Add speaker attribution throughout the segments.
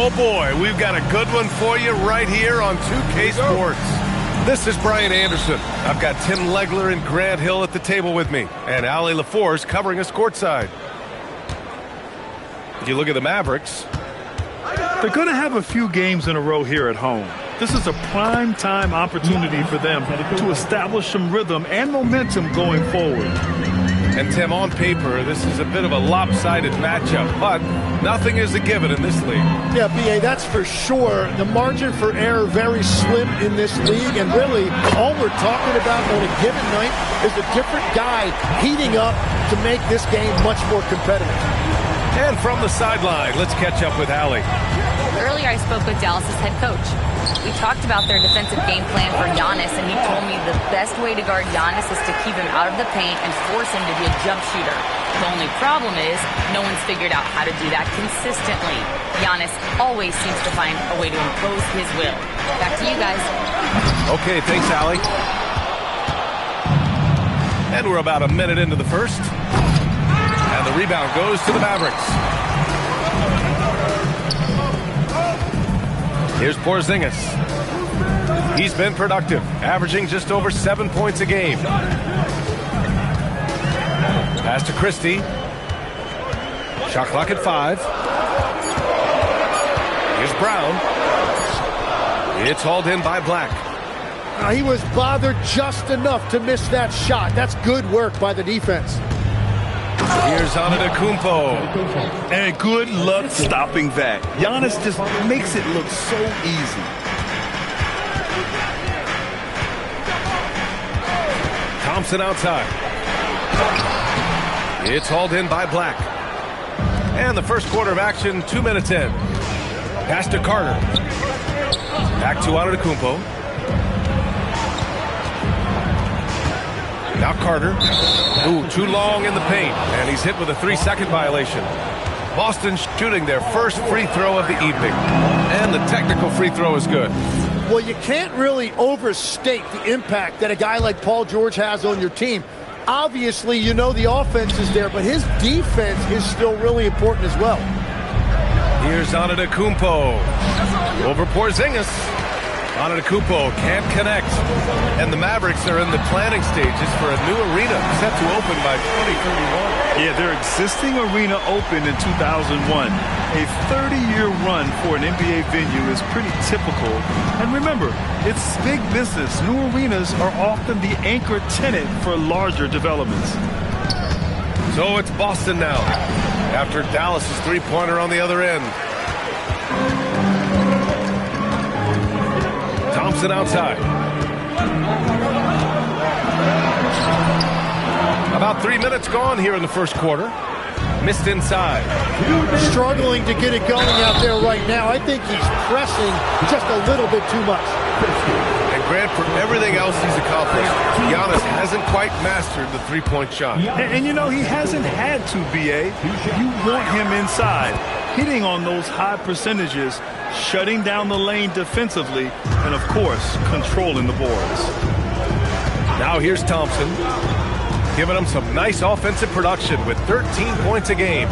Speaker 1: Oh boy, we've got a good one for you right here on 2K Sports. This is Brian Anderson. I've got Tim Legler and Grant Hill at the table with me, and Allie LaForce covering us courtside. If you look at the Mavericks,
Speaker 2: they're going to have a few games in a row here at home. This is a prime time opportunity for them to establish some rhythm and momentum going forward.
Speaker 1: And Tim, on paper, this is a bit of a lopsided matchup, but nothing is a given in this league.
Speaker 3: Yeah, B.A., that's for sure. The margin for error very slim in this league, and really all we're talking about on a given night is a different guy heating up to make this game much more competitive.
Speaker 1: And from the sideline, let's catch up with Allie.
Speaker 4: Earlier I spoke with Dallas's head coach. We talked about their defensive game plan for Giannis, and he told me the best way to guard Giannis is to keep him out of the paint and force him to be a jump shooter. The only problem is no one's figured out how to do that consistently. Giannis always seems to find a way to impose his will. Back to you guys.
Speaker 1: Okay, thanks, Allie. And we're about a minute into the first. And the rebound goes to the Mavericks. Here's Porzingis. He's been productive, averaging just over 7 points a game. Pass to Christie. Shot clock at 5. Here's Brown. It's hauled in by Black.
Speaker 3: He was bothered just enough to miss that shot. That's good work by the defense.
Speaker 1: Here's Antetokounmpo.
Speaker 2: And good luck stopping that. Giannis just makes it look so easy.
Speaker 1: Thompson outside. It's hauled in by Black. And the first quarter of action, 2 minutes in. Pass to Carter. Back to Antetokounmpo. Now Carter. Ooh, too long in the paint. And he's hit with a 3-second violation. Boston shooting their first free throw of the evening. And the technical free throw is good.
Speaker 3: Well, you can't really overstate the impact that a guy like Paul George has on your team. Obviously, you know the offense is there, but his defense is still really important as well.
Speaker 1: Here's Antetokounmpo. Over Porzingis. Antetokounmpo can't connect. And the Mavericks are in the planning stages for a new arena set to open by 2031.
Speaker 2: Yeah, their existing arena opened in 2001. A 30-year run for an NBA venue is pretty typical. And remember, it's big business. New arenas are often the anchor tenant for larger developments.
Speaker 1: So it's Boston now, after Dallas' three-pointer on the other end. Thompson outside. About 3 minutes gone here in the first quarter. Missed inside.
Speaker 3: Struggling to get it going out there right now. I think he's pressing just a little bit too much.
Speaker 1: And Grant, for everything else he's accomplished, Giannis hasn't quite mastered the three-point shot.
Speaker 2: And you know, he hasn't had to, B.A. You want him inside, hitting on those high percentages, shutting down the lane defensively, and, of course, controlling the boards.
Speaker 1: Now here's Thompson, giving them some nice offensive production with 13 points a game.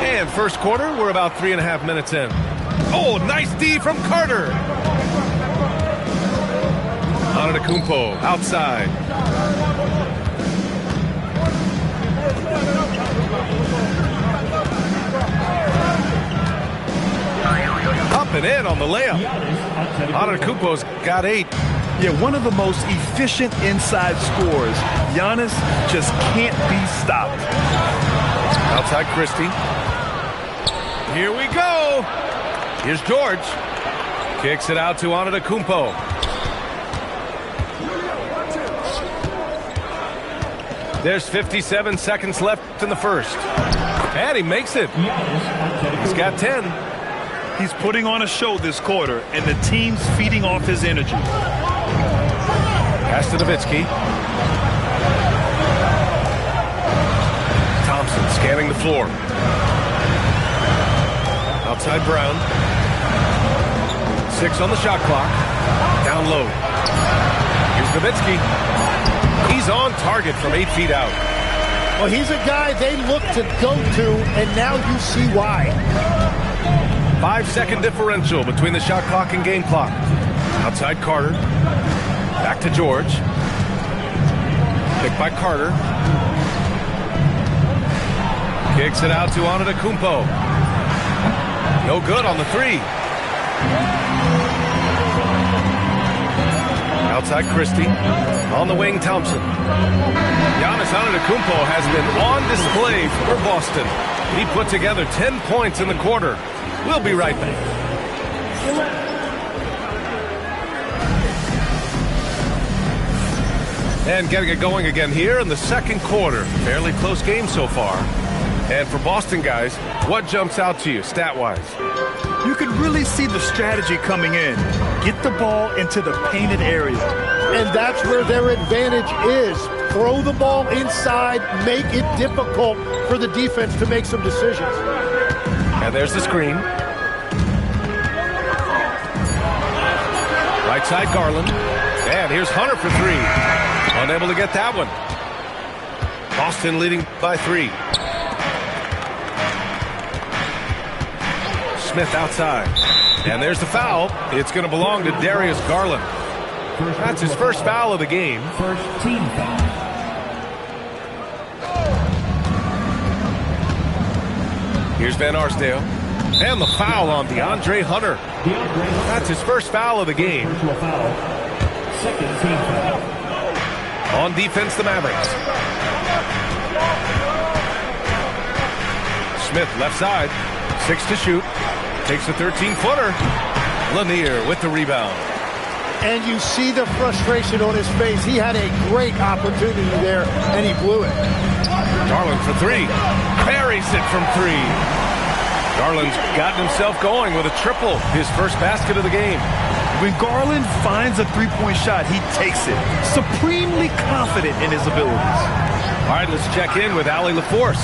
Speaker 1: And first quarter, we're about 3.5 minutes in. Oh, nice D from Carter. Antetokounmpo outside. Up and in on the layup. Antetokounmpo's got 8.
Speaker 2: Yeah, one of the most efficient inside scorers. Giannis just can't be stopped.
Speaker 1: Outside Christie. Here we go. Here's George. Kicks it out to Antetokounmpo. There's 57 seconds left in the first. And he makes it. He's got 10.
Speaker 2: He's putting on a show this quarter, and the team's feeding off his energy.
Speaker 1: Pass to Nowitzki. Thompson scanning the floor. Outside Brown. 6 on the shot clock. Down low. Here's Nowitzki. He's on target from 8 feet out.
Speaker 3: Well, he's a guy they look to go to, and now you see why.
Speaker 1: 5-second differential between the shot clock and game clock. Outside Carter. Back to George. Picked by Carter. Kicks it out to Antetokounmpo. No good on the three. Outside Christie. On the wing, Thompson. Giannis Antetokounmpo has been on display for Boston. He put together 10 points in the quarter. We'll be right back. And getting it going again here in the second quarter. Fairly close game so far. And for Boston guys, what jumps out to you stat-wise?
Speaker 2: You can really see the strategy coming in. Get the ball into the painted area.
Speaker 3: And that's where their advantage is. Throw the ball inside, make it difficult for the defense to make some decisions.
Speaker 1: And there's the screen. Right side, Garland. And here's Hunter for three. Unable to get that one. Boston leading by 3. Smith outside. And there's the foul. It's going to belong to Darius Garland. That's his first foul of the game.
Speaker 5: First team foul.
Speaker 1: Here's Van Arsdale. And the foul on DeAndre Hunter. That's his first foul of the game.
Speaker 5: Personal foul. Second team foul.
Speaker 1: On defense, the Mavericks. Smith left side. 6 to shoot. Takes a 13-footer. Lanier with the rebound.
Speaker 3: And you see the frustration on his face. He had a great opportunity there, and he blew it.
Speaker 1: Garland for 3. Parries it from 3. Garland's gotten himself going with a triple. His first basket of the game.
Speaker 2: When Garland finds a three-point shot, he takes it. Supremely confident in his abilities.
Speaker 1: All right, let's check in with Allie LaForce.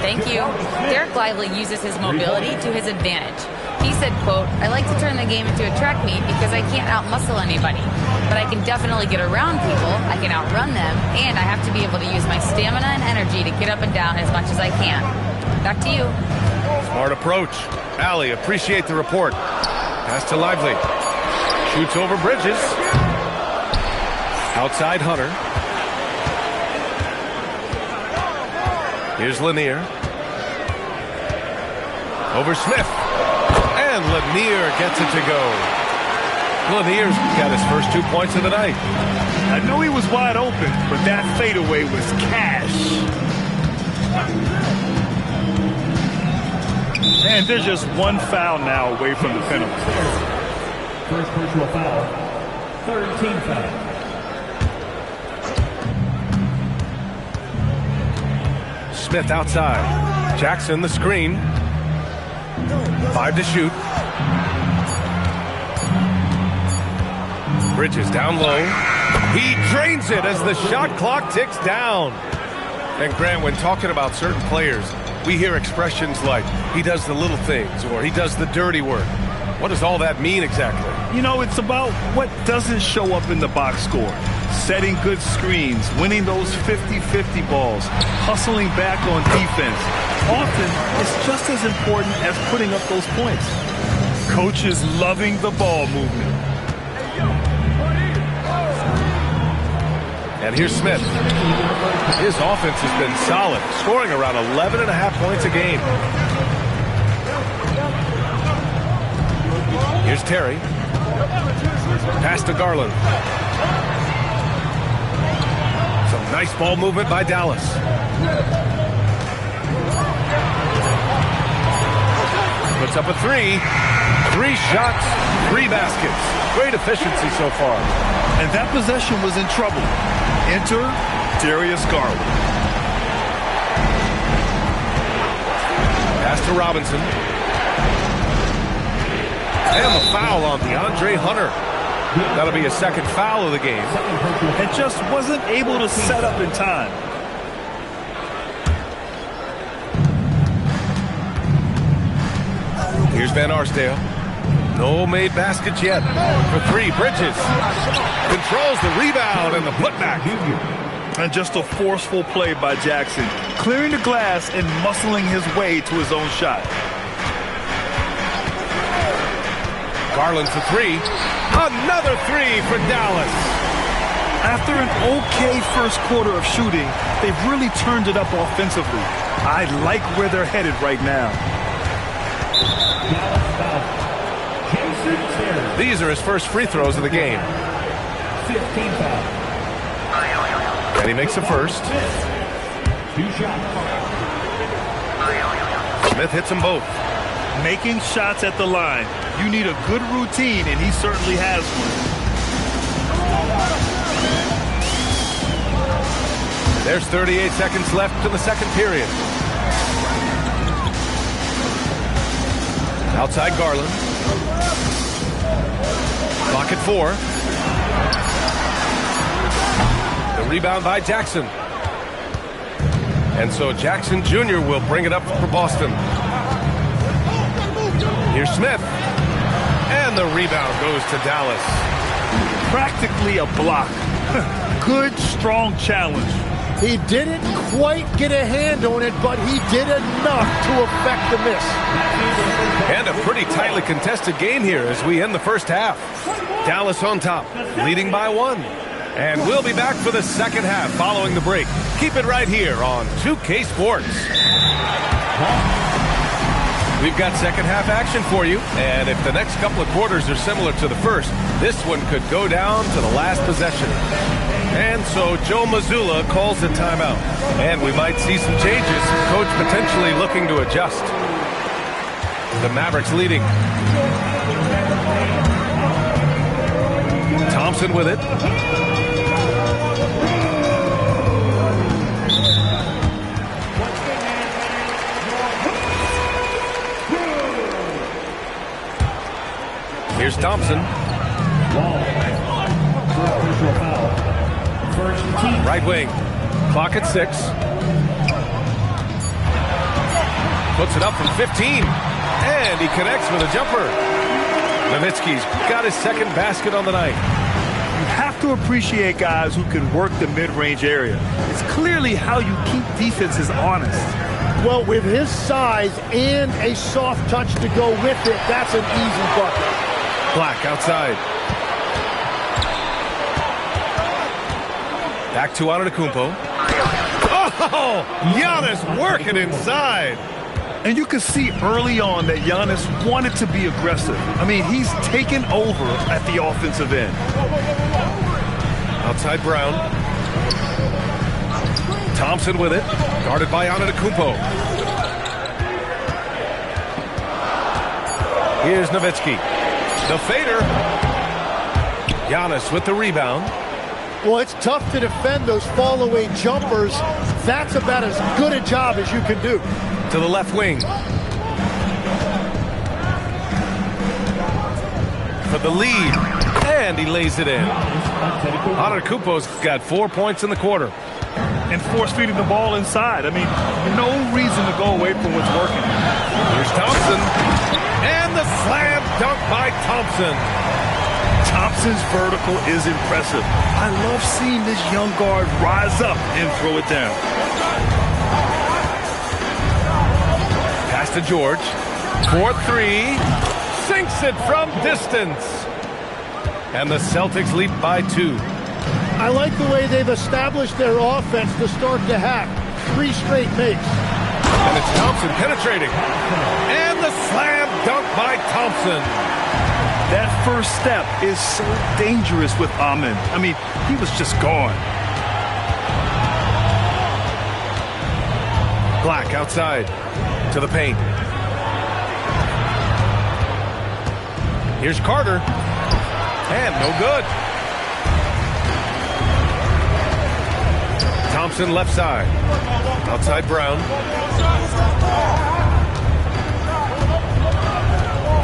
Speaker 4: Thank you. Derek Lively uses his mobility to his advantage. He said, quote, "I like to turn the game into a track meet because I can't outmuscle anybody. But I can definitely get around people, I can outrun them, and I have to be able to use my stamina and energy to get up and down as much as I can." Back to you.
Speaker 1: Smart approach. Allie, appreciate the report. Pass to Lively. Shoots over Bridges. Outside Hunter. Here's Lanier. Over Smith. And Lanier gets it to go. Lanier's got his first 2 points of the night.
Speaker 2: I know he was wide open, but that fadeaway was cash. And there's just one foul now away from the penalty.
Speaker 5: First personal foul. Third team foul.
Speaker 1: Smith outside. Jackson the screen. 5 to shoot. Bridges down low. He drains it as the shot clock ticks down. And Grant, when talking about certain players, we hear expressions like, he does the little things, or he does the dirty work. What does all that mean exactly?
Speaker 2: You know, it's about what doesn't show up in the box score. Setting good screens, winning those 50-50 balls, hustling back on defense. Often, it's just as important as putting up those points. Coaches loving the ball movement.
Speaker 1: And here's Smith. His offense has been solid, scoring around 11.5 points a game. Here's Terry. Pass to Garland. Some nice ball movement by Dallas. Puts up a 3. 3 shots, 3 baskets. Great efficiency so far.
Speaker 2: And that possession was in trouble. Enter Darius Garland.
Speaker 1: Pass to Robinson. And the foul on DeAndre Hunter. That'll be a second foul of the game.
Speaker 2: And just wasn't able to set up in time.
Speaker 1: Here's Van Arsdale. No made baskets yet. For 3, Bridges controls the rebound and the putback.
Speaker 2: And just a forceful play by Jackson, clearing the glass and muscling his way to his own shot.
Speaker 1: Garland for three. Another three for Dallas.
Speaker 2: After an okay first quarter of shooting, they've really turned it up offensively. I like where they're headed right now.
Speaker 1: These are his first free throws of the game.
Speaker 5: 15 foul.
Speaker 1: And he makes the first.
Speaker 5: 2 shots.
Speaker 1: Smith hits them both.
Speaker 2: Making shots at the line. You need a good routine, and he certainly has one.
Speaker 1: There's 38 seconds left in the second period. Outside Garland. Clock at 4. The rebound by Jackson. And so Jackson Jr. will bring it up for Boston. Here's Smith. And the rebound goes to Dallas.
Speaker 2: Practically a block. Good, strong challenge.
Speaker 3: He didn't quite get a hand on it, but he did enough to affect the miss.
Speaker 1: And a pretty tightly contested game here as we end the first half. Dallas on top, leading by 1. And we'll be back for the second half following the break. Keep it right here on 2K Sports. We've got second half action for you, and if the next couple of quarters are similar to the first, this one could go down to the last possession. And so Joe Mazzulla calls a timeout, and we might see some changes. Coach potentially looking to adjust. The Mavericks leading. Thompson with it. Here's Thompson. Right wing. Clock at 6. Puts it up from 15. And he connects with a jumper. Nowitzki's got his second basket on the night.
Speaker 2: You have to appreciate guys who can work the mid-range area. It's clearly how you keep defenses honest.
Speaker 3: Well, with his size and a soft touch to go with it, that's an easy bucket.
Speaker 1: Black outside. Back to Antetokounmpo. Oh, Giannis working inside.
Speaker 2: And you can see early on that Giannis wanted to be aggressive. I mean, he's taken over at the offensive end.
Speaker 1: Outside Brown. Thompson with it. Guarded by Antetokounmpo. Here's Nowitzki. The fader. Giannis with the rebound.
Speaker 3: Well, it's tough to defend those fall-away jumpers. That's about as good a job as you can do.
Speaker 1: To the left wing. For the lead. And he lays it in. Antetokounmpo's got 4 points in the quarter.
Speaker 2: And force-feeding the ball inside. I mean, no reason to go away from what's working.
Speaker 1: Here's Thompson. And the slam dunk by Thompson.
Speaker 2: Thompson's vertical is impressive. I love seeing this young guard rise up and throw it down.
Speaker 1: Pass to George. 4-3. Sinks it from distance. And the Celtics lead by 2.
Speaker 3: I like the way they've established their offense to start the half. 3 straight makes.
Speaker 1: And it's Thompson penetrating. And the slam dunk by Thompson.
Speaker 2: That first step is so dangerous with Amen. I mean, he was just gone.
Speaker 1: Black outside to the paint. Here's Carter. And no good. Thompson left side. Outside Brown.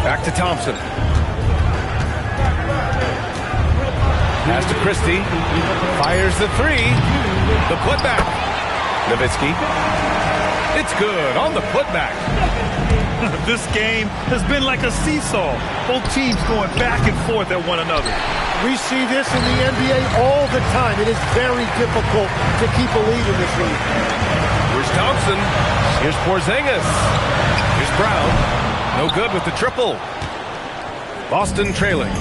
Speaker 1: Back to Thompson. Pass to Christie. Fires the 3. The putback. Nowitzki. It's good on the putback.
Speaker 2: This game has been like a seesaw. Both teams going back and forth at one another.
Speaker 3: We see this in the NBA all the time. It is very difficult to keep a lead in this league.
Speaker 1: Here's Thompson. Here's Porzingis. Here's Brown. No good with the triple. Boston trailing.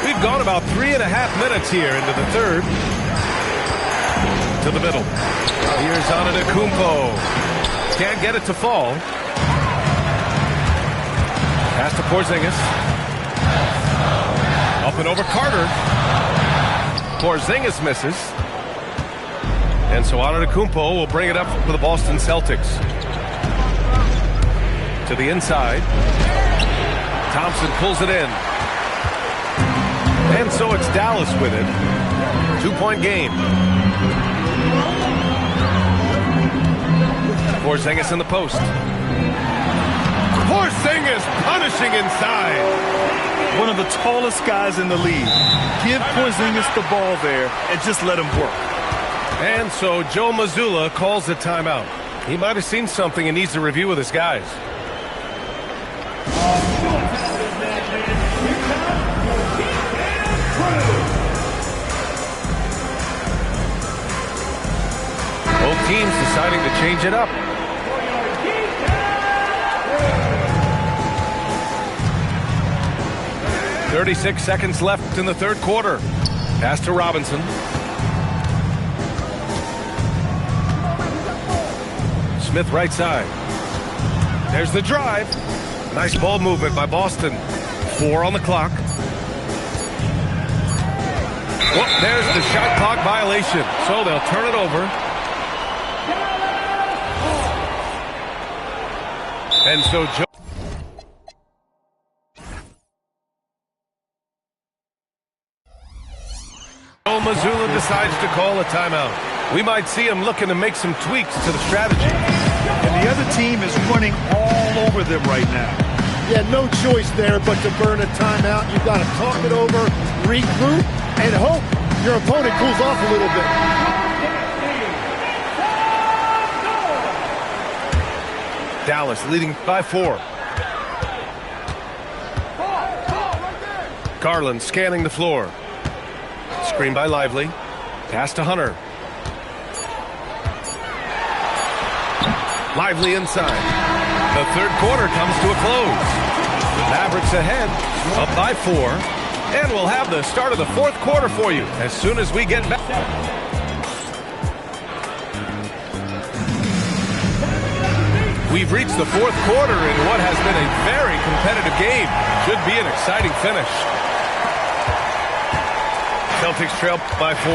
Speaker 1: We've gone about 3.5 minutes here into the third. To the middle. Here's Antetokounmpo. Can't get it to fall. Pass to Porzingis. Up and over Carter. Porzingis misses. And so Antetokounmpo will bring it up for the Boston Celtics. To the inside. Thompson pulls it in. And so it's Dallas with it. 2-point game. Porzingis in the post. Porzingis punishing inside.
Speaker 2: One of the tallest guys in the league. Give Porzingis the ball there and just let him work.
Speaker 1: And so Joe Mazzulla calls the timeout. He might have seen something and needs to review with his guys. Both teams deciding to change it up. .36 seconds left in the third quarter. Pass to Robinson. Smith right side. There's the drive. Nice ball movement by Boston. 4 on the clock. Well, there's the shot clock violation. So they'll turn it over. And so Joe Mazzulla decides to call a timeout. We might see him looking to make some tweaks to the strategy.
Speaker 2: And the other team is running all over them right now.
Speaker 3: Yeah, no choice there but to burn a timeout. You've got to talk it over, regroup, and hope your opponent cools off a little bit.
Speaker 1: Dallas leading by 4. Garland scanning the floor. Screen by Lively. Pass to Hunter. Lively inside. The third quarter comes to a close. Mavericks ahead, up by 4. And we'll have the start of the fourth quarter for you as soon as we get back. We've reached the fourth quarter in what has been a very competitive game. Should be an exciting finish. Celtics trail by 4.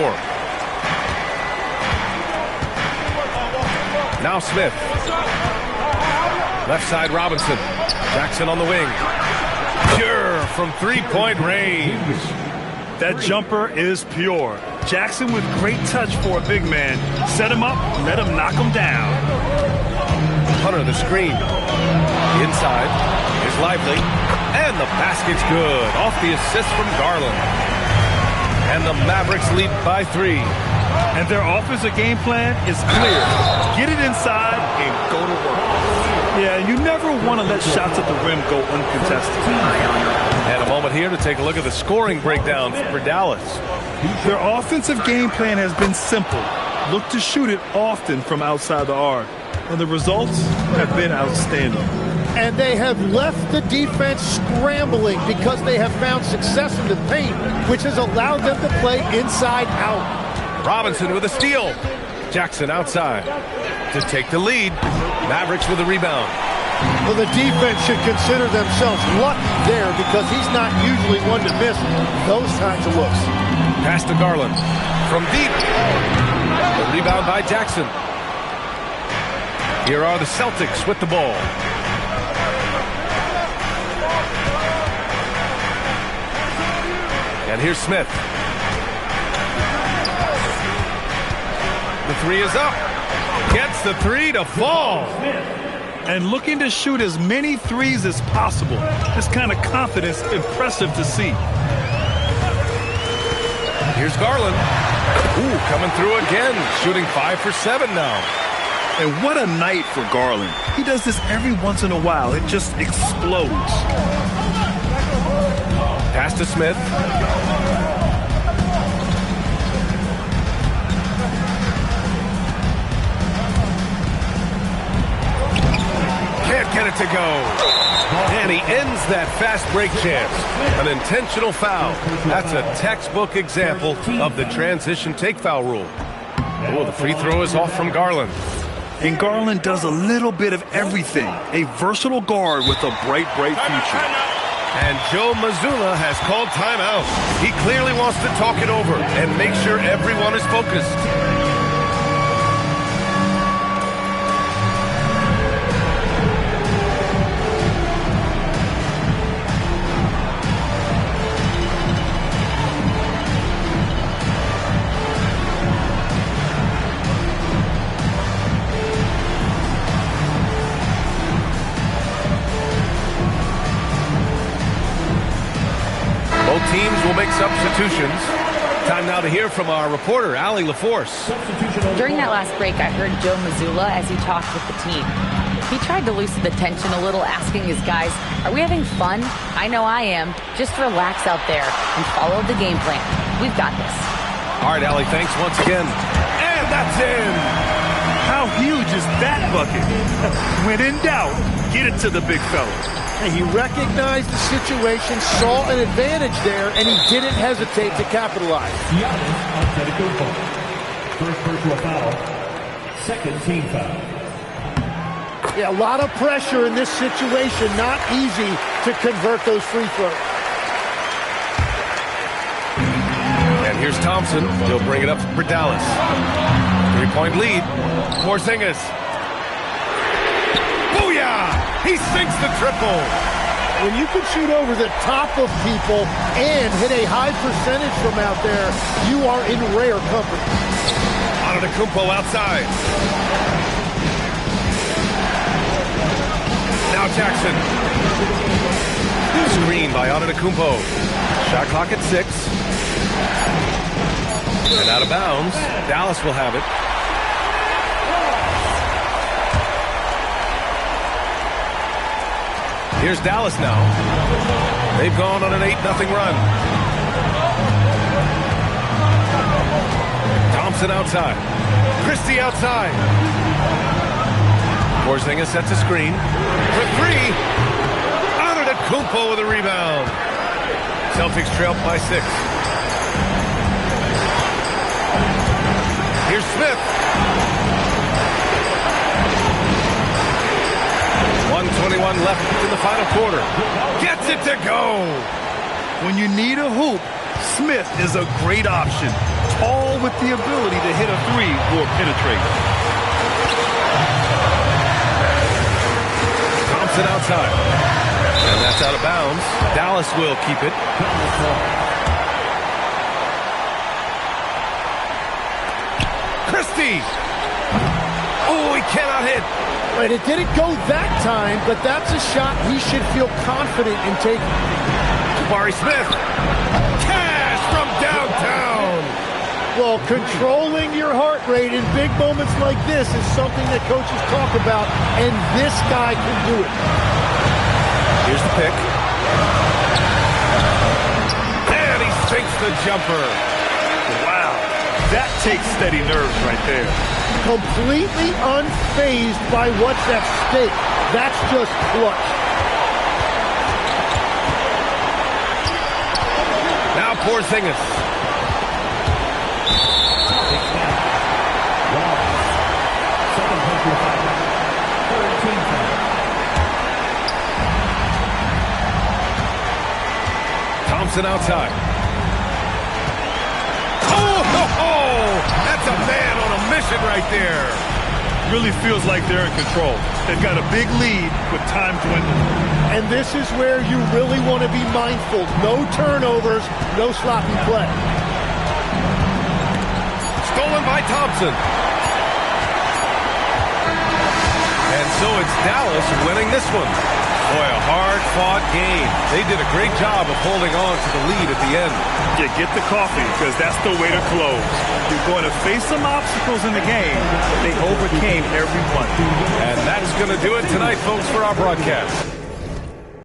Speaker 1: Now Smith. Left side Robinson. Jackson on the wing. Pure from three-point range.
Speaker 2: That jumper is pure. Jackson with great touch for a big man. Set him up, let him knock him down.
Speaker 1: Hunter the screen. Inside is Lively. And the basket's good. Off the assist from Garland. And the Mavericks lead by 3.
Speaker 2: And their offensive game plan is clear. Get it inside and go to work. Yeah, you never want to let shots at the rim go uncontested.
Speaker 1: And a moment here to take a look at the scoring breakdown for Dallas.
Speaker 2: Their offensive game plan has been simple. Look to shoot it often from outside the arc. And the results have been outstanding.
Speaker 3: And they have left the defense scrambling because they have found success in the paint, which has allowed them to play inside out.
Speaker 1: Robinson with a steal. Jackson outside to take the lead. Mavericks with a rebound.
Speaker 3: Well, the defense should consider themselves lucky there because he's not usually one to miss those kinds of looks.
Speaker 1: Pass to Garland from deep. The rebound by Jackson. Here are the Celtics with the ball. And here's Smith. The three is up. Gets the three to fall.
Speaker 2: And looking to shoot as many threes as possible. This kind of confidence, impressive to see.
Speaker 1: Here's Garland. Ooh, coming through again. Shooting 5 for 7 now.
Speaker 2: And what a night for Garland. He does this every once in a while. It just explodes.
Speaker 1: Pass to Smith. Can't get it to go. And he ends that fast break chance. An intentional foul. That's a textbook example of the transition take foul rule. Oh, the free throw is off from Garland.
Speaker 2: And Garland does a little bit of everything. A versatile guard with a bright, bright future.
Speaker 1: And Joe Mazzulla has called timeout. He clearly wants to talk it over and make sure everyone is focused. Both teams will make substitutions. Time now to hear from our reporter, Allie LaForce.
Speaker 4: During that last break, I heard Joe Mazzulla as he talked with the team. He tried to loosen the tension a little, asking his guys, are we having fun? I know I am. Just relax out there and follow the game plan. We've got this.
Speaker 1: All right, Allie, thanks once again. And that's in.
Speaker 2: How huge is that bucket? When in doubt, get it to the big fella.
Speaker 3: And he recognized the situation, saw an advantage there, and he didn't hesitate to capitalize.
Speaker 5: Giannis Antetokounmpo. First personal foul. Second team foul.
Speaker 3: Yeah, a lot of pressure in this situation. Not easy to convert those free throws.
Speaker 1: And here's Thompson. He'll bring it up for Dallas. 3-point lead. Porzingis. Booyah! He sinks the triple.
Speaker 3: When you can shoot over the top of people and hit a high percentage from out there, you are in rare company.
Speaker 1: Antetokounmpo outside. Now Jackson. Screen by Antetokounmpo. Shot clock at 6. And out of bounds. Dallas will have it. Here's Dallas now. They've gone on an 8-0 run. Thompson outside. Christie outside. Porzingis sets a screen. For 3. Antetokounmpo with a rebound. Celtics trail by 6. Here's Smith. 1:21 left in the final quarter. Gets it to go.
Speaker 2: When you need a hoop, Smith is a great option. Tall with the ability to hit a 3 or penetrate.
Speaker 1: Thompson outside. And that's out of bounds. Dallas will keep it. Christie. Oh, he cannot hit.
Speaker 3: And it didn't go that time, but that's a shot he should feel confident in taking.
Speaker 1: Jabari Smith. Cash from downtown.
Speaker 3: Well, controlling your heart rate in big moments like this is something that coaches talk about, and this guy can do it.
Speaker 1: Here's the pick. And he sinks the jumper.
Speaker 2: Wow, that takes steady nerves right there.
Speaker 3: Completely unfazed by what's at stake. That's just clutch.
Speaker 1: Now Porzingis.
Speaker 5: Second personal foul. Third team foul.
Speaker 1: Thompson outside. That's a man on a mission right there.
Speaker 2: Really feels like they're in control. They've got a big lead with time dwindling.
Speaker 3: And this is where you really want to be mindful. No turnovers, no sloppy play.
Speaker 1: Stolen by Thompson. And so it's Dallas winning this one. Boy, a hard-fought game. They did a great job of holding on to the lead at the end.
Speaker 2: Yeah, get the coffee, because that's the way to close. You're going to face some obstacles in the game, but they overcame every one.
Speaker 1: And that's going to do it tonight, folks, for our broadcast.